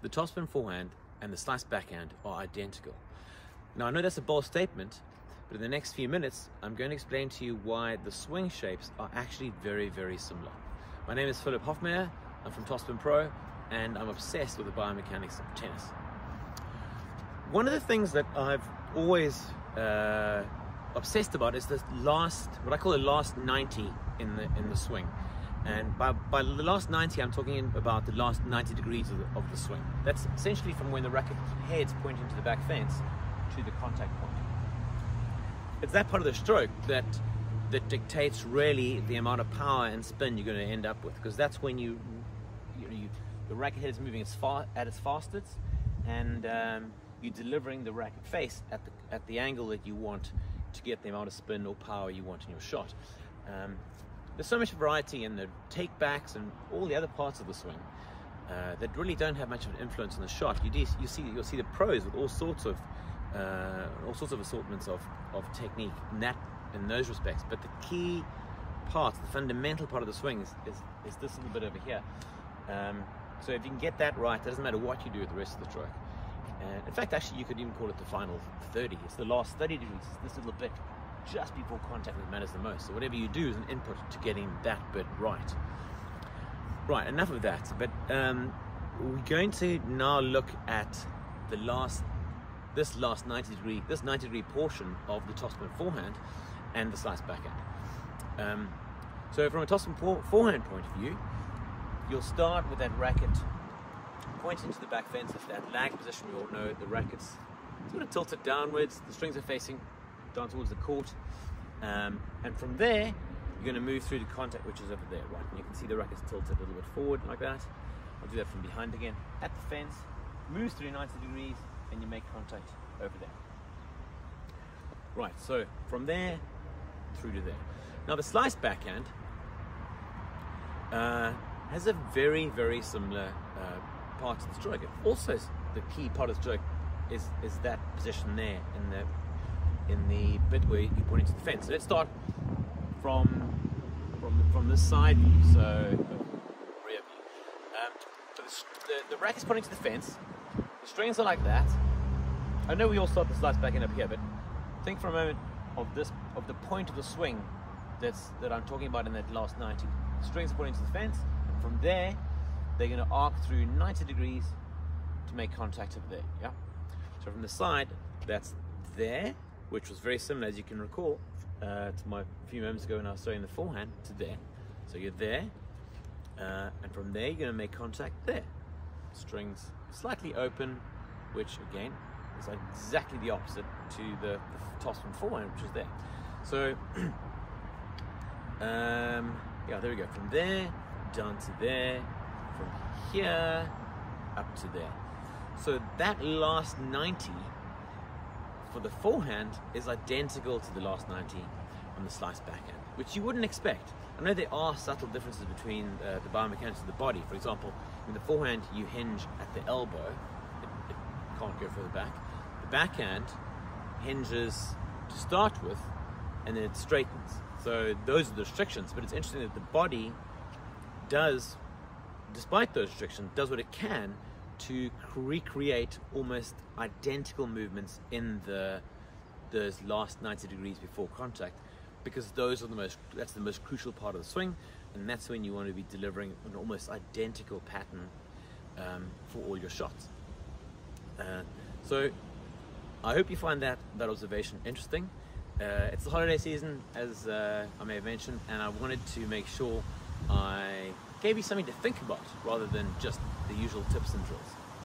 the topspin forehand and the slice backhand are identical. Now I know that's a bold statement, but in the next few minutes I'm going to explain to you why the swing shapes are actually very, very similar. My name is Philip Hofmeyer, I'm from Topspin Pro, and I'm obsessed with the biomechanics of tennis. One of the things that I've always obsessed about is the last, what I call the last 90 in the swing. And by the last 90, I'm talking about the last 90 degrees of the swing. That's essentially from when the racket head's pointing to the back fence to the contact point. It's that part of the stroke that dictates really the amount of power and spin you're going to end up with, because that's when the racket head is moving at its fastest, and you're delivering the racket face at the angle that you want to get the amount of spin or power you want in your shot. There's so much variety in the take-backs and all the other parts of the swing that really don't have much of an influence on the shot. You'll see the pros with all sorts of assortments of technique in those respects. But the key part, the fundamental part of the swing is this little bit over here. So if you can get that right, it doesn't matter what you do with the rest of the stroke. In fact, actually, you could even call it the final 30. It's the last 30 degrees. It's this little bit just before contact that matters the most. So whatever you do is an input to getting that bit right. Right, enough of that. But we're going to now look at this 90 degree portion of the topspin forehand and the slice backhand. So from a topspin forehand point of view, you'll start with that racket pointing to the back fence. It's that lag position. We all know the racket's sort of tilted downwards, the strings are facing down towards the court, and from there you're going to move through the contact, which is over there, right? And you can see the racket's tilted a little bit forward like that. I'll do that from behind again. At the fence, moves through 90 degrees, and you make contact over there. Right, so from there through to there. Now the slice backhand has a very, very similar part of the stroke. It also, the key part of the stroke is that position there in the bit where you're pointing to the fence. So let's start from this side view, so rear view. So the racket's pointing to the fence. The strings are like that. I know we all start the slice backhand up here, but think for a moment of the point of the swing that I'm talking about in that last 90. The strings are pointing to the fence, and from there they're going to arc through 90 degrees to make contact over there. Yeah. So from the side, that's there, which was very similar, as you can recall, to my few moments ago when I was showing the forehand, to there. So you're there, and from there you're going to make contact there. Strings slightly open, which again is exactly the opposite to the topspin forehand, which is there. So yeah, there we go. From there down to there, from here up to there. So that last 90 for the forehand is identical to the last 90 on the slice backhand, which you wouldn't expect. I know there are subtle differences between the biomechanics of the body. For example, in the forehand you hinge at the elbow, it can't go further back. The backhand hinges to start with and then it straightens. So those are the restrictions, but it's interesting that the body does, despite those restrictions, does what it can to recreate almost identical movements in those last 90 degrees before contact, because that's the most crucial part of the swing, and that's when you want to be delivering an almost identical pattern for all your shots. So I hope you find that observation interesting. It's the holiday season, as I may have mentioned, and I wanted to make sure I gave you something to think about rather than just the usual tips and drills.